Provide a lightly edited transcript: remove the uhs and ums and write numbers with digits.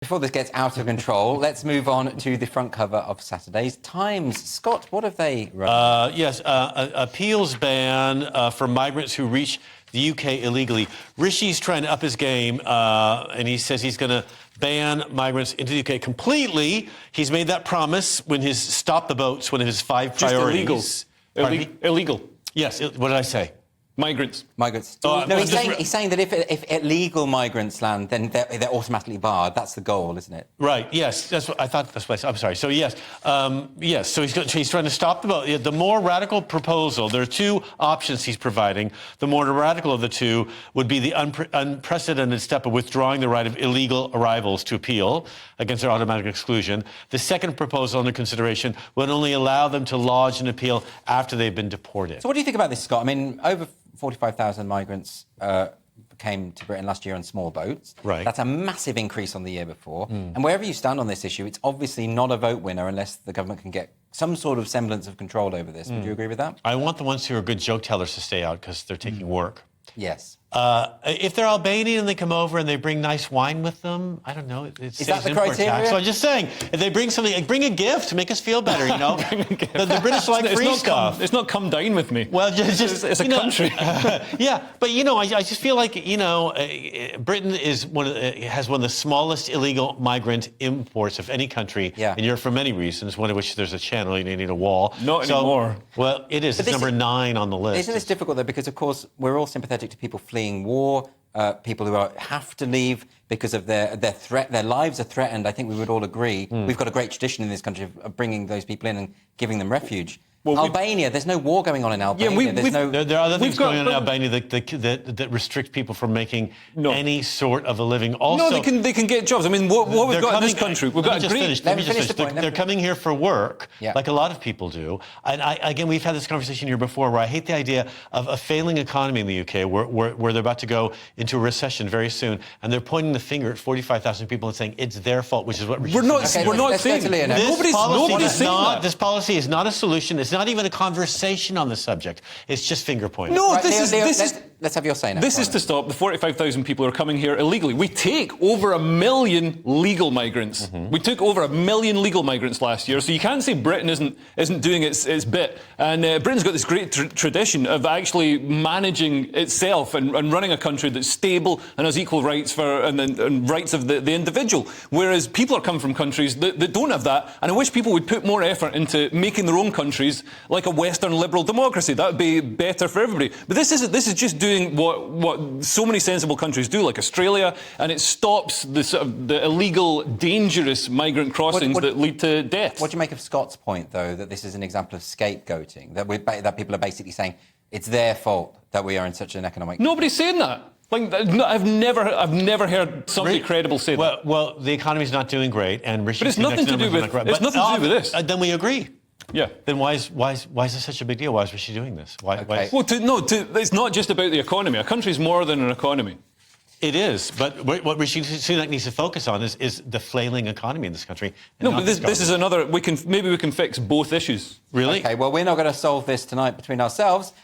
Before this gets out of control, let's move on to the front cover of Saturday's Times. Scott, what have they run? Yes, appeals ban for migrants who reach the UK illegally. Rishi's trying to up his game, and he says he's going to ban migrants into the UK completely. He's made that promise when his Stop the Boats, one of his 5 priorities. Illegal. Yes, what did I say? Migrants. No, he's saying that if illegal migrants land, then they're automatically barred. That's the goal, isn't it? Right. Yes. That's what I thought. That's what I'm sorry. So yes, yes. So he's trying to stop the boat. The more radical proposal. There are 2 options he's providing. The more radical of the 2 would be the unprecedented step of withdrawing the right of illegal arrivals to appeal against their automatic exclusion. The second proposal under consideration would only allow them to lodge an appeal after they've been deported. So what do you think about this, Scott? I mean, over 45,000 migrants came to Britain last year on small boats. Right. That's a massive increase on the year before. And wherever you stand on this issue, it's obviously not a vote winner unless the government can get some sort of semblance of control over this. Would you agree with that? I want the ones who are good joke tellers to stay out because they're taking work. Yes. If they're Albanian and they come over and they bring nice wine with them, I don't know. Is that the criteria? So I'm just saying, if they bring something, bring a gift to make us feel better, you know? the British like free stuff. It's not come dine with me. Well, just it's a country. Yeah, but you know, I just feel like, you know, Britain is has one of the smallest illegal migrant imports of any country in Europe for many reasons. One of which there's a channel, you need a wall. Not anymore. Well, it is. It's number 9 on the list. Isn't this difficult though? Because of course we're all sympathetic to people fleeing war, people who have to leave because of their lives are threatened. I think we would all agree. We've got a great tradition in this country of bringing those people in and giving them refuge. Well, Albania, there's no war going on in Albania. There are other things going on in Albania that restrict people from making any sort of a living. Also, no, they can get jobs. I mean, what we've got in this country, we've got a great... Let me finish the point. They're coming here for work, like a lot of people do. And again, we've had this conversation here before, where I hate the idea of a failing economy in the UK, where they're about to go into a recession very soon, and they're pointing the finger at 45,000 people and saying it's their fault, which is what we're not saying. Nobody's saying that. This policy is not a solution. It's not even a conversation on the subject. It's just finger pointing. No, right, let's have your say now. This is to stop the 45,000 people who are coming here illegally. We take over 1 million legal migrants. We took over 1 million legal migrants last year, so you can't say Britain isn't doing its bit. And Britain's got this great tradition of actually managing itself and running a country that's stable and has equal rights and rights of the individual. Whereas people are coming from countries that don't have that, and I wish people would put more effort into making their own countries like a Western liberal democracy. That would be better for everybody. But this is just doing what so many sensible countries do, like Australia, and it stops the illegal, dangerous migrant crossings that lead to death. What do you make of Scott's point, though, that this is an example of scapegoating, that people are basically saying it's their fault that we are in such an economic... Nobody's saying that. Like, I've never heard somebody credible say that. Well, the economy's not doing great, and but it's nothing to do with this. Then we agree. Yeah. Then why is this such a big deal? Why is she doing this? Why Well, it's not just about the economy. A country's more than an economy. It is, but what Rishi Sunak needs to focus on is the flailing economy in this country. No, but this is another. Maybe we can fix both issues. Really? Okay. Well, we're not going to solve this tonight between ourselves.